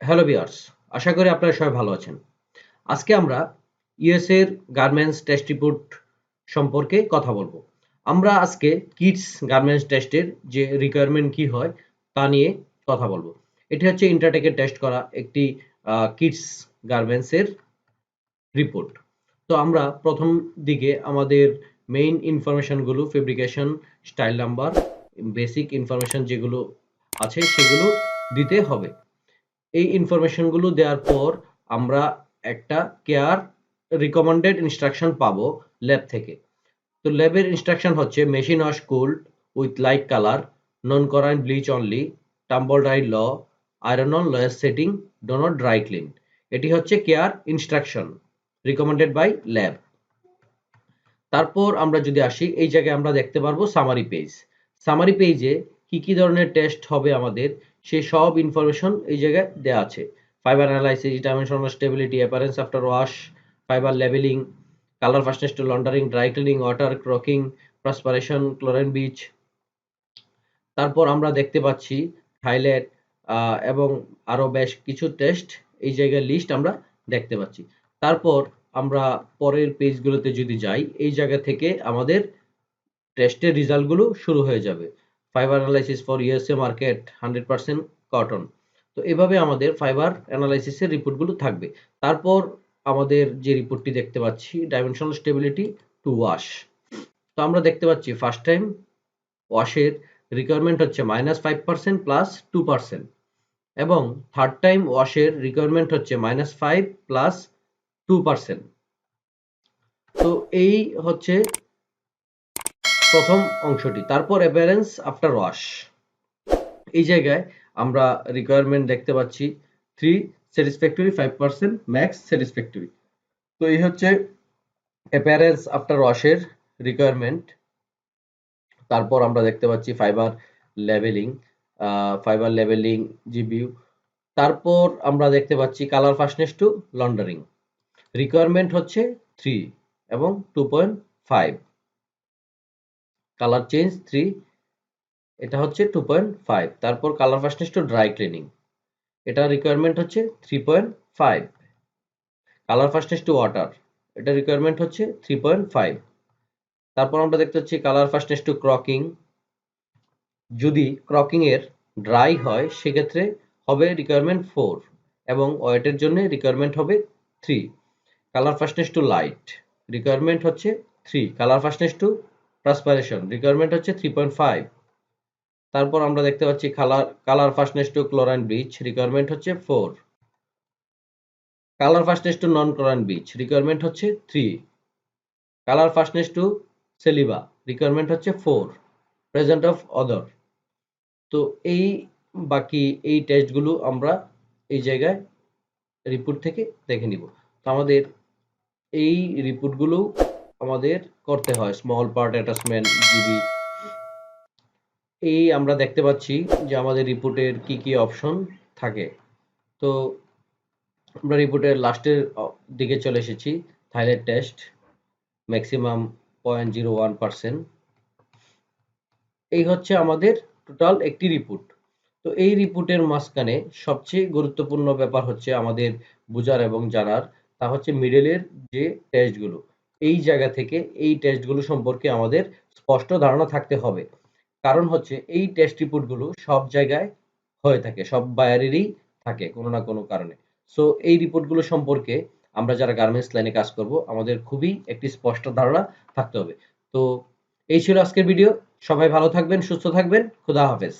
Hello viewers, আশা করি আপনারা সবাই ভালো আছেন। আজকে আমরা ইউএস এর গার্মেন্টস টেস্ট রিপোর্ট সম্পর্কে কথা বলবো। আমরা আজকে কিডস গার্মেন্টস টেস্টের যে রিকোয়ারমেন্ট কি হয় তা নিয়ে কথা বলবো। এটি হচ্ছে ইন্টারটেকের টেস্ট করা একটি কিডস গার্মেন্টস এর রিপোর্ট। তো আমরা প্রথম দিকে আমাদের মেইন ইনফরমেশনগুলো fabrication, style number, basic information যেগুলো আছে সেগুলো দিতে হবে। এই ইনফরমেশনগুলো দেওয়ার পর আমরা একটা কেয়ার রিকমেন্ডেড ইনস্ট্রাকশন পাবো ল্যাব থেকে। তো ল্যাবের ইনস্ট্রাকশন হচ্ছে machine wash cold with light colour, non chlorine bleach only, tumble dry low, iron on lowest setting, do not dry clean. এটি হচ্ছে care instruction recommended by lab. তারপর আমরা যদি আসি এই জায়গায় আমরা দেখতে পারবো সামারি পেজ। সামারি পেজে কি ধরনের টেস্ট হবে আমাদের সেই সব ইনফরমেশন এই জায়গায় দেওয়া আছে। Fibre analysis, dimensional stability, appearance after wash, fibre levelling, colour fastness to laundering, dry cleaning, water crocking, perspiration, chlorine bleach. তারপর আমরা দেখতে পাচ্ছি হাইলাইট এবং আরো বেশ কিছু টেস্ট এই জায়গায় লিস্ট আমরা দেখতে পাচ্ছি। তারপর আমরা পরের পেজগুলোতে যদি যাই এই জায়গা থেকে আমাদের টেস্টের রেজাল্টগুলো শুরু হয়ে যাবে। Fibre analysis for USA market 100% cotton. তো এভাবে আমাদের ফাইবার অ্যানালাইসিসের রিপোর্টগুলো থাকবে। তারপর আমাদের যে রিপোর্টটি দেখতে পাচ্ছি ডাইমেনশনাল স্টেবিলিটি টু ওয়াশ। তো আমরা দেখতে পাচ্ছি ফার্স্ট টাইম ওয়াশের রিকোয়ারমেন্ট হচ্ছে -5% প্লাস 2% এবং থার্ড টাইম ওয়াশের রিকোয়ারমেন্ট হচ্ছে -5 প্লাস 2%। তো এই হচ্ছে প্রথম অংশটি। তারপর অ্যাপিয়ারেন্স আফটার ওয়াশ। এই জায়গায় আমরা রিকোয়ারমেন্ট দেখতে পাচ্ছি 3 স্যাটিসফ্যাক্টরি, 5% ম্যাক্স স্যাটিসফ্যাক্টরি। তো এই হচ্ছে অ্যাপিয়ারেন্স আফটার ওয়াশের রিকোয়ারমেন্ট। তারপর আমরা দেখতে পাচ্ছি ফাইবার লেভেলিং জিবিউ। তারপর আমরা দেখতে পাচ্ছি colour fastness to laundering. Requirement হচ্ছে 3 এবং 2.5। কালার চেঞ্জ 3, এটা হচ্ছে 2.5। তারপর colour fastness to dry cleaning, এটা রিকোয়ারমেন্ট হচ্ছে 3.5। কালার ফাস্টনেস টু ওয়াটার, এটা রিকোয়ারমেন্ট হচ্ছে 3.5। তারপর আমরা দেখতে পাচ্ছি কালার ফাস্টনেস টু ক্রকিং। যদি ক্রকিং এর ড্রাই হয় সেক্ষেত্রে হবে রিকোয়ারমেন্ট 4 এবং ওয়েটের জন্য রিকোয়ারমেন্ট হবে 3। Colour fastness to light, requirement হচ্ছে 3। Colour fastness to perspiration, requirement হচ্ছে 3.5। তারপর আমরা দেখতে পাচ্ছি colour fastness to chlorine bleach, requirement হচ্ছে 4। Colour fastness to non chlorine bleach, requirement হচ্ছে 3। Colour fastness to saliva, requirement হচ্ছে 4। Present of other. তো এই বাকি এই টেস্টগুলো আমরা এই জায়গায় রিপোর্ট থেকে দেখে নিব। তো আমাদের এই রিপোর্টগুলো আমাদের করতে হয় স্মল পার্ট অ্যাটাচমেন্ট জিবি। এই আমরা দেখতে পাচ্ছি যে আমাদের রিপোর্টের কি অপশন থাকে। তো আমরা রিপোর্টের লাস্টের দিকে চলে এসেছি। Thyroid test maximum 0.01%। এই হচ্ছে আমাদের টোটাল একটি রিপোর্ট। তো এই রিপোর্টের মাঝখানে সবচেয়ে গুরুত্বপূর্ণ ব্যাপার হচ্ছে আমাদের বোঝার এবং জানার, তা হচ্ছে মিডলের যে টেস্টগুলো। এই জায়গা থেকে এই টেস্টগুলো সম্পর্কে আমাদের স্পষ্ট ধারণা থাকতে হবে। কারণ হচ্ছে এই টেস্ট রিপোর্টগুলো সব জায়গায় হয়ে থাকে, সব বায়ারেরই থাকে কোনো না কোনো কারণে। সো এই রিপোর্টগুলো সম্পর্কে আমরা যারা গার্মেন্টস লাইনে কাজ করব আমাদের খুবই একটি স্পষ্ট ধারণা থাকতে হবে। তো এই ছিল আজকের ভিডিও। সবাই ভালো থাকবেন, সুস্থ থাকবেন। খোদা হাফেজ।